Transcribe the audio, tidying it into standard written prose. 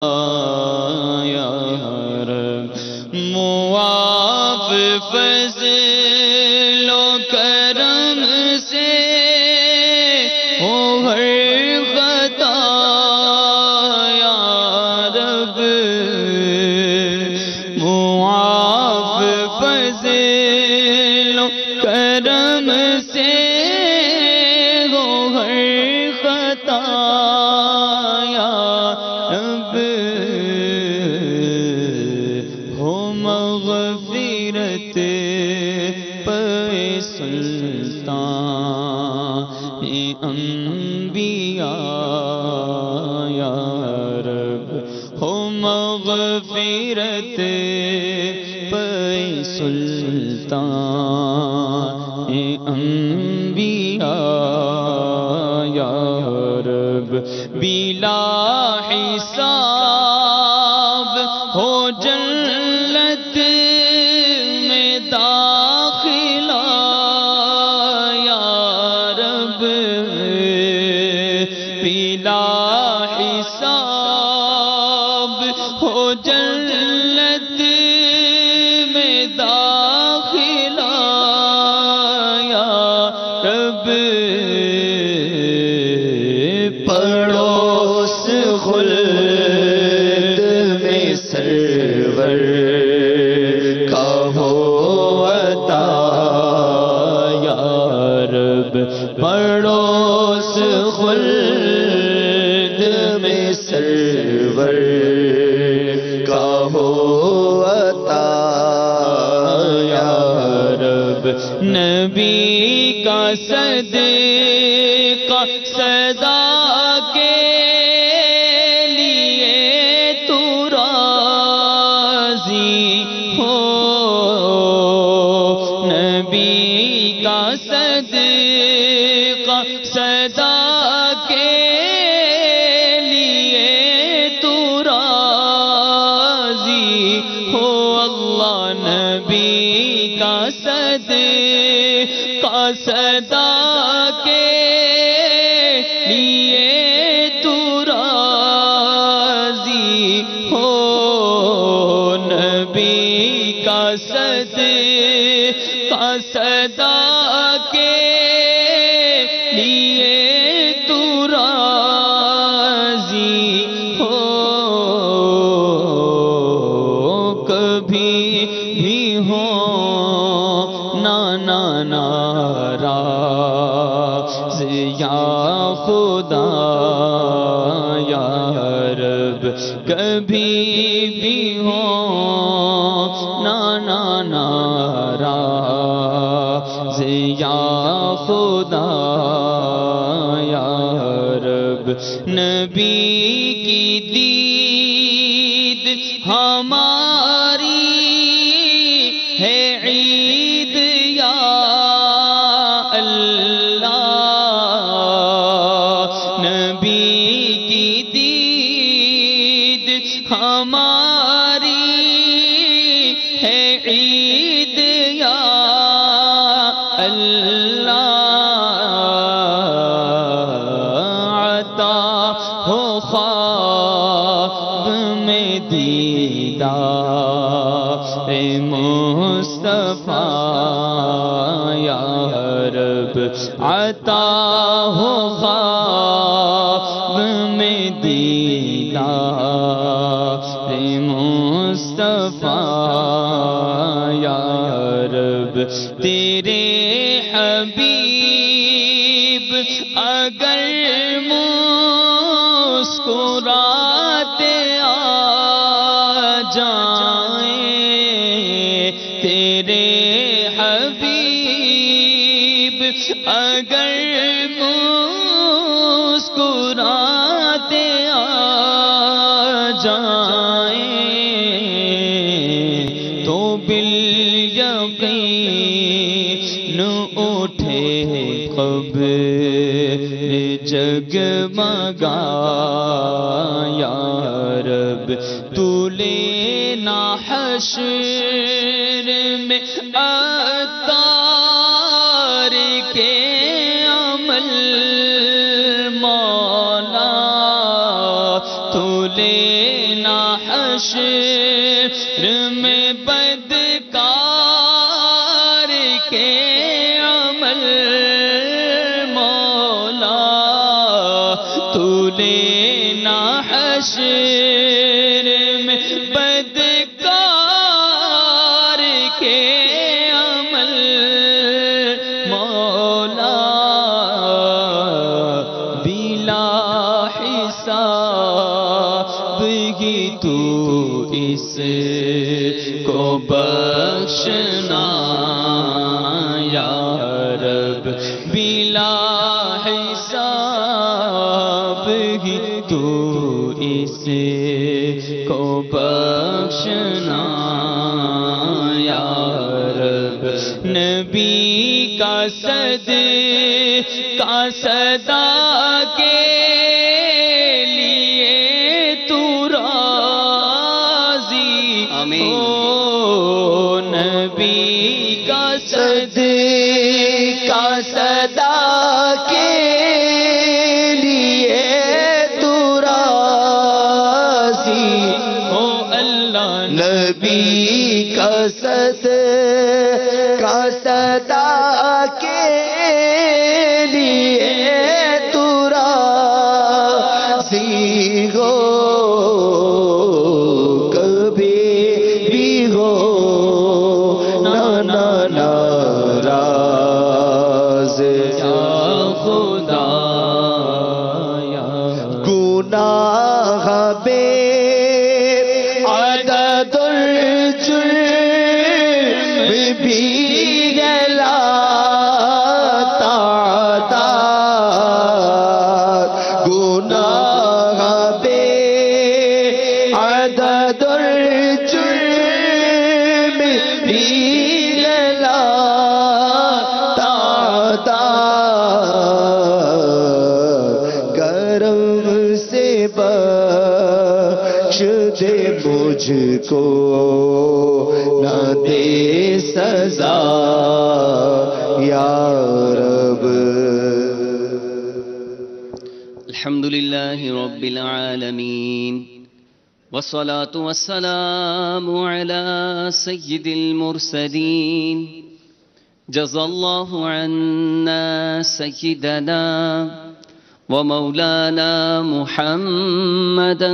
یا رب معاف فضل و کرم سے ہو ہر خطا یا رب معاف فضل و کرم سے ہو ہر خطا یا رب ہو مغفرت پہ سلطان انبیاء یا رب ہو مغفرت پہ سلطان انبیاء یا رب بلا حساب ہو جنت میں داخلہ یا رب بلا حساب ہو جنت میں داخلہ یا رب پڑوس خلد میں سرور کا ہو عطا یا رب پڑوس خلد میں سرور کا ہو عطا یا رب نبی کا صدقہ صدا کے لیے تو راضی ہو نبی کا صدقہ صدا کے لیے تو راضی ہو اللہ نبی کا صدقہ صدا کے لیے تو راضی ہو نبی کا صدقہ صدا کے لیے تو راضی ہو کبھی بھی ہو ناراض یا خدا یا رب کبھی بھی ہو ناراض یا خدا یا رب نبی کی دید ہماری ہے عید یا اللہ نبی کی دید ہماری ہے عید یا اللہ عطا ہو خواب میں دیدار مصطفیٰ یا رب عطا ہو خواب میں دیدار مصطفیٰ یا رب تیرے حبیب اگر مسکراتے آ جائیں تیرے حبیب اگر مسکراتے آ جائیں تو بالیقین اٹھے قبر جگمگا یا رب تو لینا حشر میں عطار کے عمل مولا تو لینا نا حشر میں بدکار کے عمل مولا تو لینا حشر میں بدکار کے عمل مولا بلا حساب ہی تو اس کو بخشنا یا رب بلا حساب ہی تو اس کو بخشنا یا رب نبی کا صدا کے لیے تو راضی ہو نبی کا صدا کے لیے تو راضی ہو اللہ نبی کا صدا کے لیے تو راضی ہو کبھی بھی ہو ناراض یا خدا یا گناہ بے عدد الجرم بھی لا تعداد گناہ بے عدد الجرم بھی لا تعداد کرم سے بخش دے مجھ کو نہ دے سزا یا رب الحمدللہ رب العالمین والصلاة والسلام على سید المرسلین جزا اللہ عنا سیدنا ومولانا محمدا